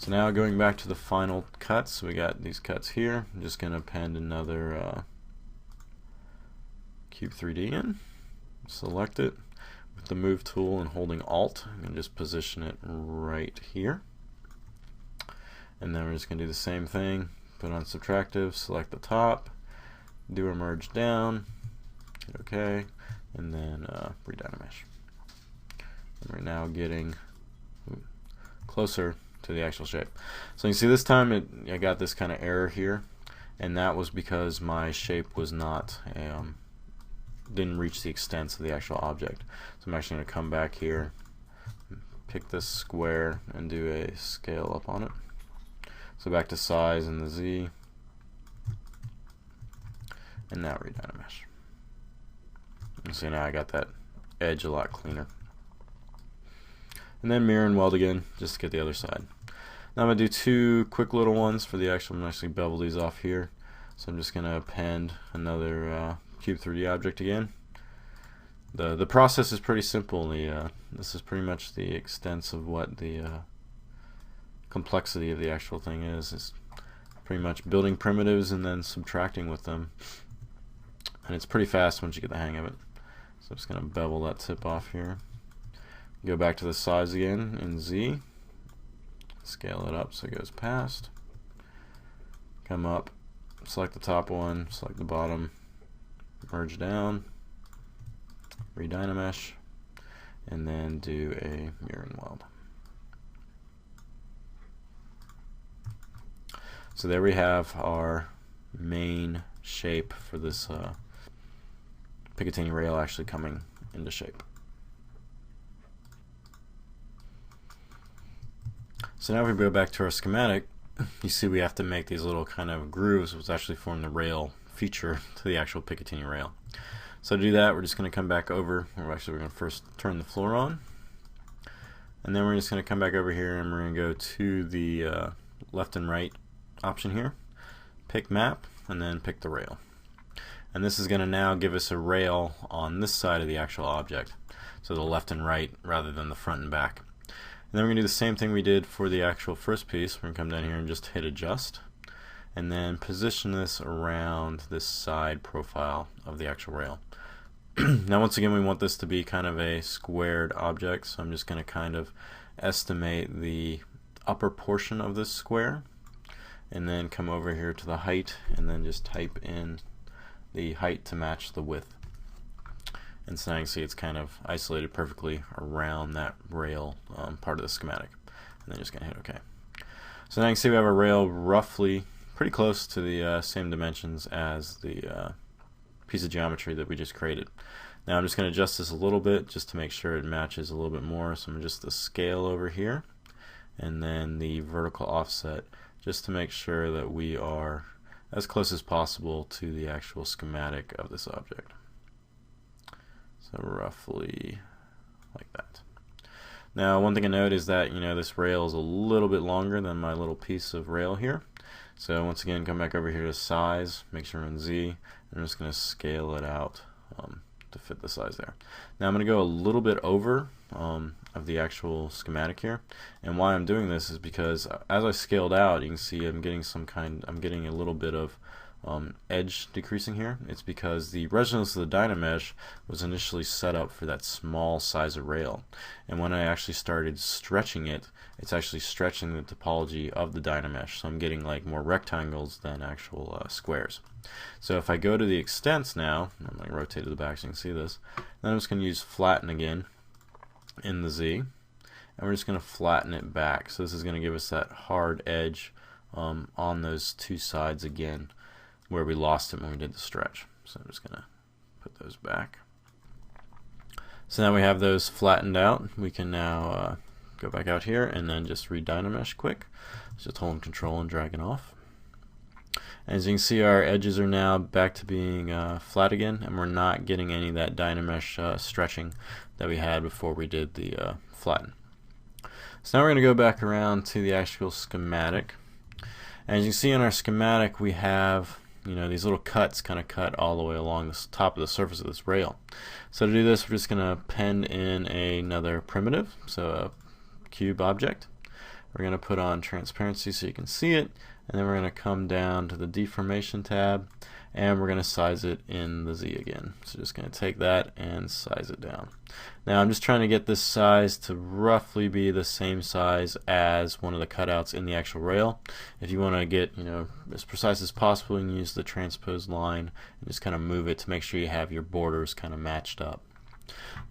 So now going back to the final cuts, we got these cuts here. I'm just going to append another Cube 3D in. Select it with the Move tool and holding Alt, and just position it right here. And then we're just going to do the same thing. Put on subtractive, select the top, do a merge down, hit OK, and then DynaMesh. And we're now getting closer to the actual shape. So you can see this time I got this kind of error here, and that was because my shape was not didn't reach the extents of the actual object. So I'm actually going to come back here, pick this square, and do a scale up on it. So back to size in the Z, and now DynaMesh. And so now I got that edge a lot cleaner. And then Mirror and Weld again, just to get the other side. Now I'm going to do two quick little ones for the actual. I'm going to actually bevel these off here. So I'm just going to append another Cube 3D object again. The process is pretty simple. This is pretty much the extent of what the complexity of the actual thing is. It's pretty much building primitives and then subtracting with them. And it's pretty fast once you get the hang of it. So I'm just going to bevel that tip off here. Go back to the size again in Z. Scale it up so it goes past. Come up, select the top one, select the bottom, merge down, DynaMesh, and then do a Mirror and Weld. So there we have our main shape for this Picatinny rail actually coming into shape. So now if we go back to our schematic, you see we have to make these little kind of grooves which actually form the rail feature to the actual Picatinny rail. So to do that, we're just going to come back over. We're going to first turn the floor on, and then we're just going to come back over here and we're going to go to the left and right option here, pick map, and then pick the rail. And this is going to now give us a rail on this side of the actual object, so the left and right rather than the front and back. And then we're going to do the same thing we did for the actual first piece. We're going to come down here and just hit adjust, and then position this around this side profile of the actual rail. Now once again we want this to be kind of a squared object, so I'm just going to kind of estimate the upper portion of this square, and then come over here to the height and then just type in the height to match the width. And so now you can see it's kind of isolated perfectly around that rail part of the schematic. And then just going to hit OK. So now you can see we have a rail roughly pretty close to the same dimensions as the piece of geometry that we just created. Now I'm just going to adjust this a little bit just to make sure it matches a little bit more. So I'm just the scale over here and then the vertical offset just to make sure that we are as close as possible to the actual schematic of this object. So roughly like that. Now one thing to note is that this rail is a little bit longer than my little piece of rail here. So once again, come back over here to size, make sure we're in Z, and I'm just going to scale it out to fit the size there. Now I'm going to go a little bit over of the actual schematic here, and why I'm doing this is because as I scaled out, you can see I'm getting a little bit of edge decreasing here. It's because the resonance of the DynaMesh was initially set up for that small size of rail, and when I actually started stretching it, it's actually stretching the topology of the DynaMesh, so I'm getting like more rectangles than actual squares. So if I go to the extents now, I'm going to rotate to the back so you can see this, then I'm just going to use flatten again in the Z, and we're just going to flatten it back. So this is going to give us that hard edge on those two sides again where we lost it when we did the stretch. So I'm just going to put those back. So now we have those flattened out. We can now go back out here and then just DynaMesh quick. Just holding Control and dragging off. As you can see, our edges are now back to being flat again, and we're not getting any of that DynaMesh stretching that we had before we did the flatten. So now we're going to go back around to the actual schematic. As you can see in our schematic, we have these little cuts kind of cut all the way along the top of the surface of this rail. So to do this, we're just going to append in another primitive, so a cube object. We're going to put on transparency so you can see it, and then we're going to come down to the deformation tab, and we're going to size it in the Z again. So just going to take that and size it down. Now I'm just trying to get this size to roughly be the same size as one of the cutouts in the actual rail. If you want to get, you know, as precise as possible, you can use the transposed line and just kind of move it to make sure you have your borders kind of matched up.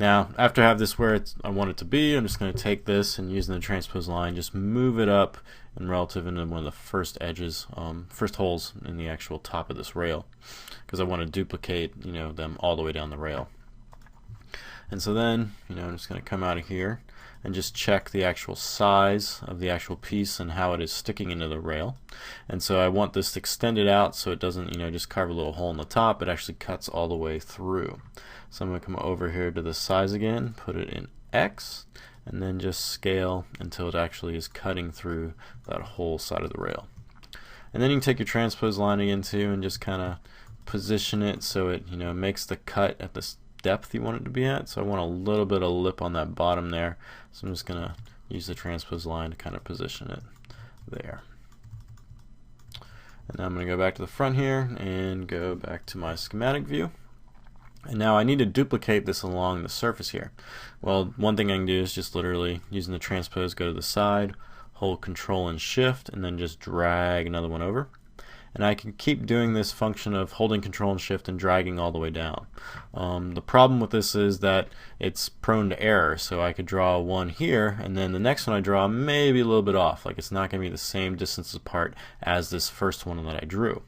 Now, after I have this where I want it to be, I'm just going to take this and using the transposed line, just move it up and relative into one of the first edges, first holes in the actual top of this rail, because I want to duplicate, you know, them all the way down the rail. And so then, you know, I'm just going to come out of here and just check the actual size of the actual piece and how it is sticking into the rail. And so I want this extended out so it doesn't, you know, just carve a little hole in the top. It actually cuts all the way through. So I'm going to come over here to the size again, put it in X, and then just scale until it actually is cutting through that whole side of the rail. And then you can take your transpose line again too and just kind of position it so it, you know, makes the cut at the depth you want it to be at. So I want a little bit of lip on that bottom there. So I'm just going to use the transpose line to kind of position it there. And now I'm going to go back to the front here and go back to my schematic view. And now I need to duplicate this along the surface here. Well, one thing I can do is just literally using the transpose, go to the side, hold Control and Shift, and then just drag another one over. And I can keep doing this function of holding Control and Shift and dragging all the way down. The problem with this is that it's prone to error, so I could draw one here and then the next one I draw may be a little bit off, like it's not going to be the same distance apart as this first one that I drew.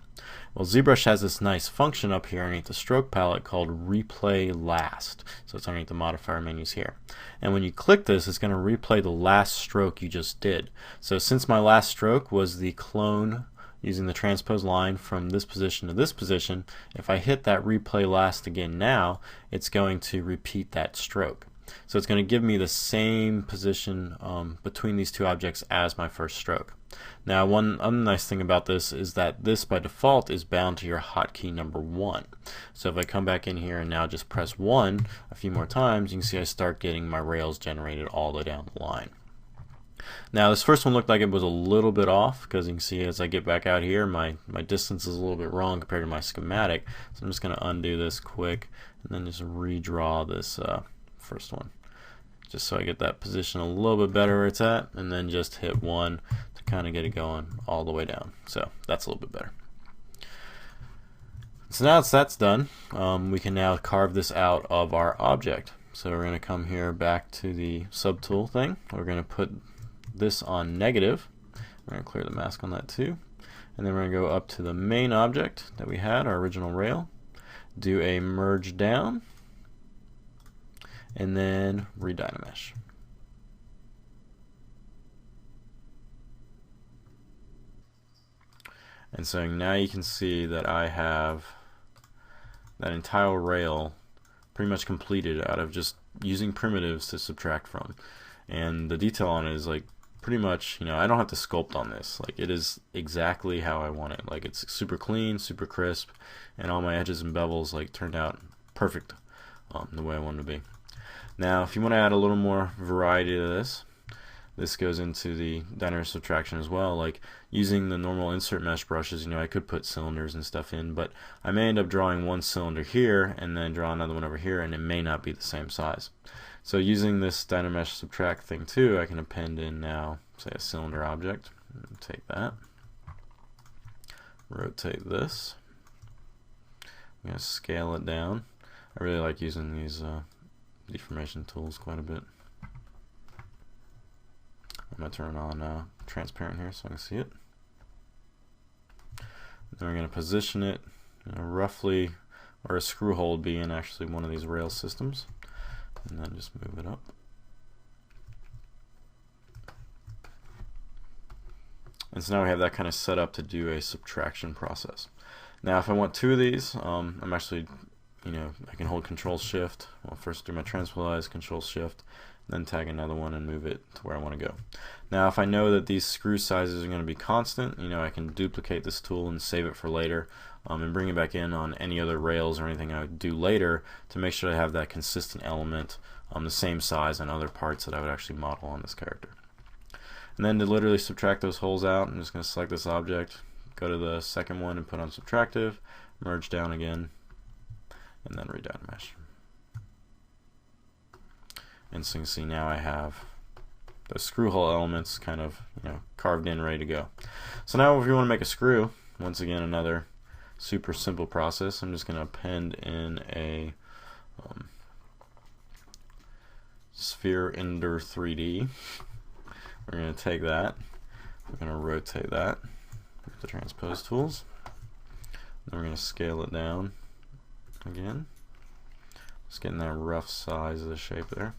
Well, ZBrush has this nice function up here underneath the stroke palette called Replay Last. So it's underneath the modifier menus here. And when you click this, it's going to replay the last stroke you just did. So since my last stroke was the clone using the transpose line from this position to this position, if I hit that Replay Last again now, it's going to repeat that stroke. So it's going to give me the same position between these two objects as my first stroke. Now, one other nice thing about this is that this by default is bound to your hotkey number 1. So if I come back in here and now just press 1 a few more times, you can see I start getting my rails generated all the way down the line. Now this first one looked like it was a little bit off because you can see as I get back out here my distance is a little bit wrong compared to my schematic. So I'm just going to undo this quick and then just redraw this first one, just so I get that position a little bit better where it's at, and then just hit 1 to kind of get it going all the way down. So that's a little bit better. So now that's done, we can now carve this out of our object. So we're going to come here back to the subtool thing. We're going to put this on negative. We're going to clear the mask on that too. And then we're going to go up to the main object that we had, our original rail, do a merge down, and then re-DynaMesh. And so now you can see that I have that entire rail pretty much completed out of just using primitives to subtract from. And the detail on it is like pretty much, you know, I don't have to sculpt on this. Like it is exactly how I want it. Like it's super clean, super crisp, and all my edges and bevels like turned out perfect the way I wanted to be. Now, if you want to add a little more variety to this, this goes into the DynaMesh subtraction as well. Like using the normal insert mesh brushes, you know, I could put cylinders and stuff in, but I may end up drawing one cylinder here and then draw another one over here, and it may not be the same size. So using this DynaMesh subtract thing too, I can append in now, say, a cylinder object. Take that, rotate this. I'm going to scale it down. I really like using these deformation tools quite a bit. I'm going to turn on transparent here so I can see it. Then we're going to position it, you know, roughly where a screw hole would be in actually one of these rail systems, and then just move it up. And so now we have that kind of set up to do a subtraction process. Now if I want two of these, I'm actually, you know, I can hold Control Shift. Well, first do my transpose, Control Shift, then tag another one and move it to where I want to go. Now if I know that these screw sizes are going to be constant, you know, I can duplicate this tool and save it for later, and bring it back in on any other rails or anything I would do later to make sure I have that consistent element the same size on other parts that I would actually model on this character. And then to literally subtract those holes out, I'm just going to select this object, go to the second one and put on subtractive, merge down again, and then re-DynaMesh. And so you can see now I have those screw hole elements kind of, carved in, ready to go. So now if you want to make a screw, once again another super simple process. I'm just going to append in a sphere Ender 3D. We're going to take that, we're going to rotate that with the transpose tools. Then we're going to scale it down again. Just getting that rough size of the shape there.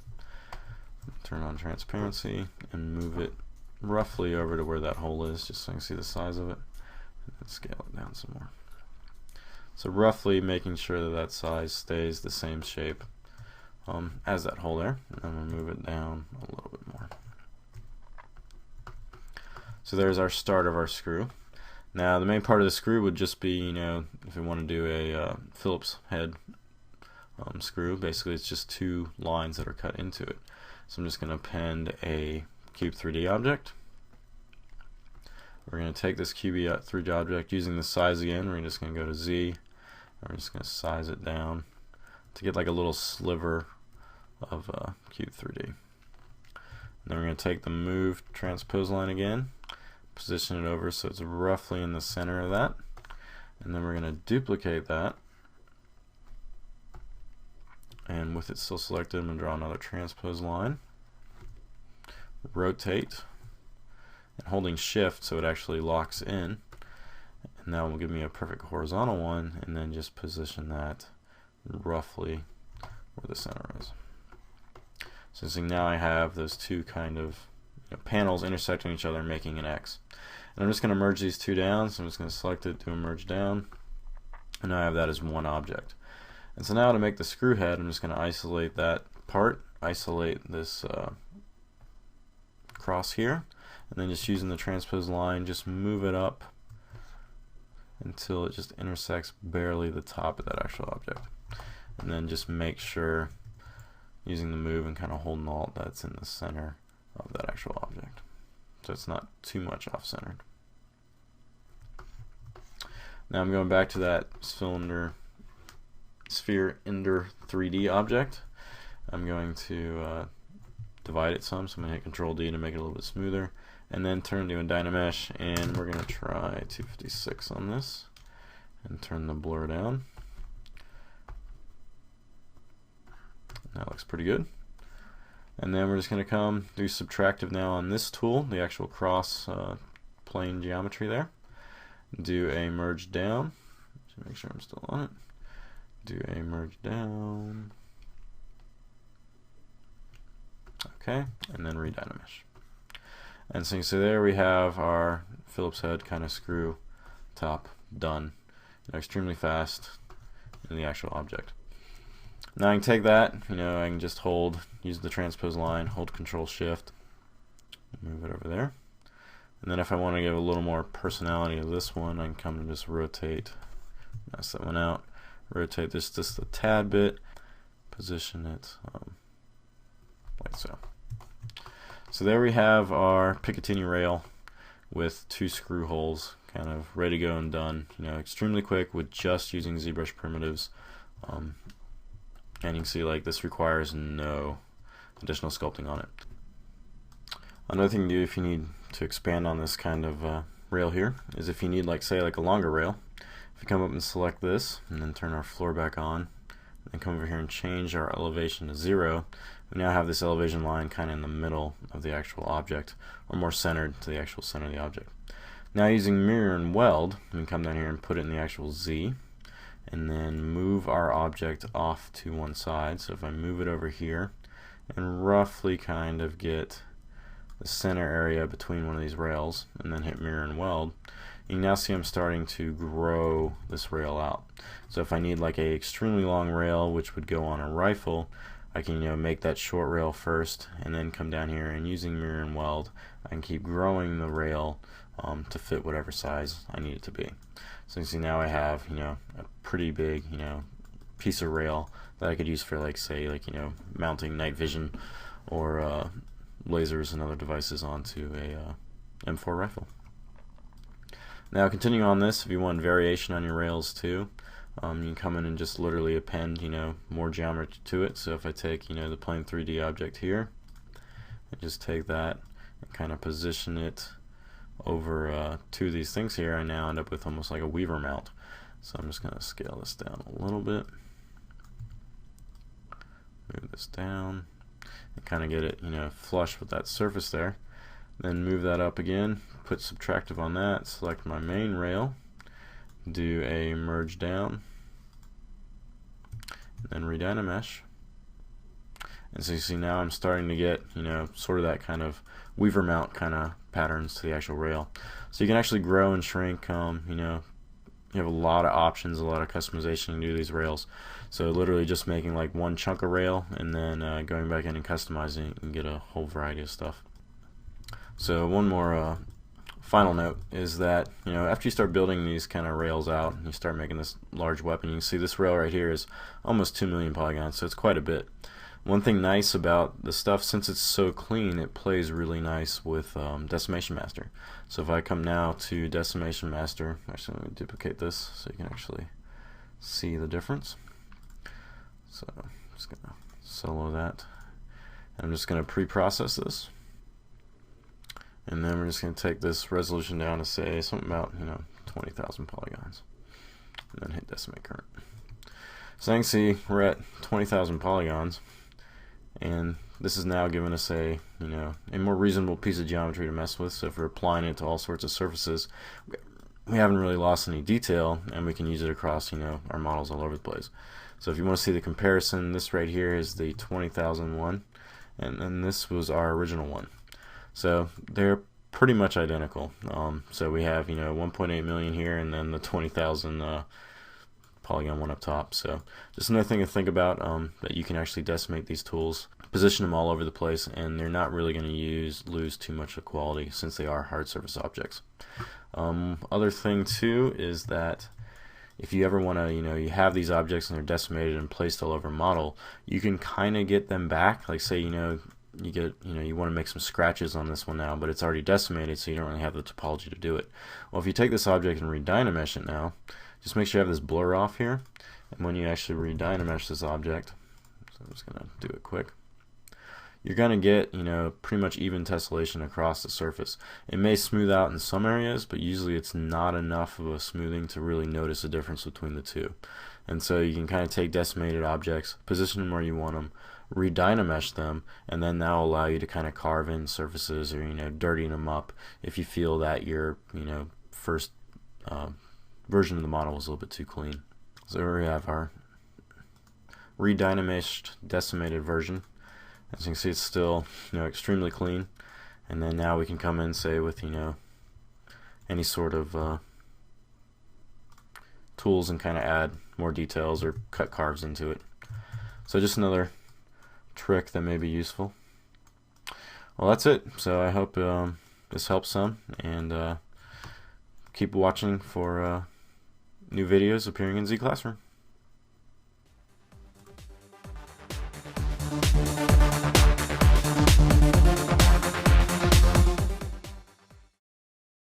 Turn on transparency and move it roughly over to where that hole is, just so you can see the size of it. And then scale it down some more. So roughly making sure that that size stays the same shape as that hole there. And I'm going to move it down a little bit more. So there's our start of our screw. Now the main part of the screw would just be, if we want to do a Phillips head screw, basically it's just two lines that are cut into it. So I'm just going to append a Cube 3D object. We're going to take this Cube 3D object using the size again. We're just going to go to Z. And we're just going to size it down to get like a little sliver of Cube 3D. And then we're going to take the move transpose line again, position it over so it's roughly in the center of that. And then we're going to duplicate that. And with it still selected, I'm going to draw another transpose line, rotate, and holding shift so it actually locks in. And that will give me a perfect horizontal one, and then just position that roughly where the center is. So now I have those two kind of panels intersecting each other, making an X. And I'm just going to merge these two down, so I'm just going to select it, do a merge down, and now I have that as one object. And so now to make the screw head, I'm just going to isolate that part, isolate this cross here, and then just using the transpose line, just move it up until it just intersects barely the top of that actual object. And then just make sure, using the move and kind of holding Alt, that's in the center of that actual object. So it's not too much off-centered. Now I'm going back to that sphere Ender 3D object. I'm going to divide it some, so I'm going to hit Control D to make it a little bit smoother, and then turn to a DynaMesh, and we're going to try 256 on this and turn the blur down. That looks pretty good. And then we're just going to come do subtractive now on this tool, the actual cross plane geometry there. Do a merge down, just make sure I'm still on it. Do a merge down. Okay, and then re-DynaMesh. And so you see there we have our Phillips head kind of screw top done. Extremely fast in the actual object. Now I can take that, I can just use the transpose line, hold Control Shift, move it over there. And then if I want to give a little more personality to this one, I can come and just rotate, mess that one out. Rotate this just a tad bit, position it like so. So there we have our Picatinny rail with two screw holes kind of ready to go and done. Extremely quick with just using ZBrush primitives. And you can see this requires no additional sculpting on it. Another thing to do if you need to expand on this kind of rail here is if you need say a longer rail. If we come up and select this and then turn our floor back on and then come over here and change our elevation to 0, we now have this elevation line kind of in the middle of the actual object, or more centered to the actual center of the object. Now using Mirror and Weld, we can come down here and put it in the actual Z and then move our object off to one side. So if I move it over here and roughly kind of get the center area between one of these rails and then hit Mirror and Weld, you can now see I'm starting to grow this rail out. So if I need a extremely long rail which would go on a rifle, I can make that short rail first and then come down here, and using Mirror and Weld I can keep growing the rail to fit whatever size I need it to be. So you can see now I have a pretty big piece of rail that I could use for say mounting night vision or lasers and other devices onto a M4 rifle. Now continuing on this, if you want variation on your rails too, you can come in and just literally append, more geometry to it. So if I take, the plane 3D object here, and just take that and kind of position it over two of these things here, I now end up with almost like a weaver mount. So I'm just going to scale this down a little bit, move this down, and kind of get it, flush with that surface there. Then move that up again, put subtractive on that, select my main rail, do a merge down, and then re-DynaMesh. And so you see now I'm starting to get, sort of that kind of weaver mount kind of patterns to the actual rail. So you can actually grow and shrink, you have a lot of options, a lot of customization you can do to these rails. So literally just making like one chunk of rail and then going back in and customizing it and get a whole variety of stuff. So one more final note is that, after you start building these kind of rails out and you start making this large weapon, you can see this rail right here is almost 2 million polygons, so it's quite a bit. One thing nice about the stuff, since it's so clean, it plays really nice with Decimation Master. So if I come now to Decimation Master, actually let me duplicate this so you can actually see the difference. So I'm just going to solo that. And I'm just going to pre-process this. And then we're just going to take this resolution down to say something about 20,000 polygons. And then hit Decimate Current. So you can see we're at 20,000 polygons. And this is now giving us a more reasonable piece of geometry to mess with. So if we're applying it to all sorts of surfaces, we haven't really lost any detail, and we can use it across our models all over the place. So if you want to see the comparison, this right here is the 20,000 one, and then this was our original one. So they're pretty much identical. So we have 1.8 million here, and then the 20,000 polygon one up top. So just another thing to think about, that you can actually decimate these tools, position them all over the place, and they're not really going to lose too much of quality since they are hard surface objects. Other thing too is that if you ever want to, you have these objects and they're decimated and placed all over a model, you can kind of get them back. Like say, you want to make some scratches on this one now, but it's already decimated, so you don't really have the topology to do it. Well, if you take this object and re-DynaMesh it now, just make sure you have this blur off here, and when you actually re-DynaMesh this object, so I'm just going to do it quick, you're going to get pretty much even tessellation across the surface. It may smooth out in some areas, but usually it's not enough of a smoothing to really notice a difference between the two. And so you can kind of take decimated objects, position them where you want them, re-DynaMesh them, and then that will allow you to kind of carve in surfaces or dirtying them up if you feel that your first version of the model was a little bit too clean. So here we have our re-DynaMeshed decimated version. As you can see, it's still extremely clean. And then now we can come in, say, with any sort of tools and kind of add more details or cut carves into it. So just another trick that may be useful. Well, that's it. So I hope this helps some, and keep watching for new videos appearing in Z Classroom.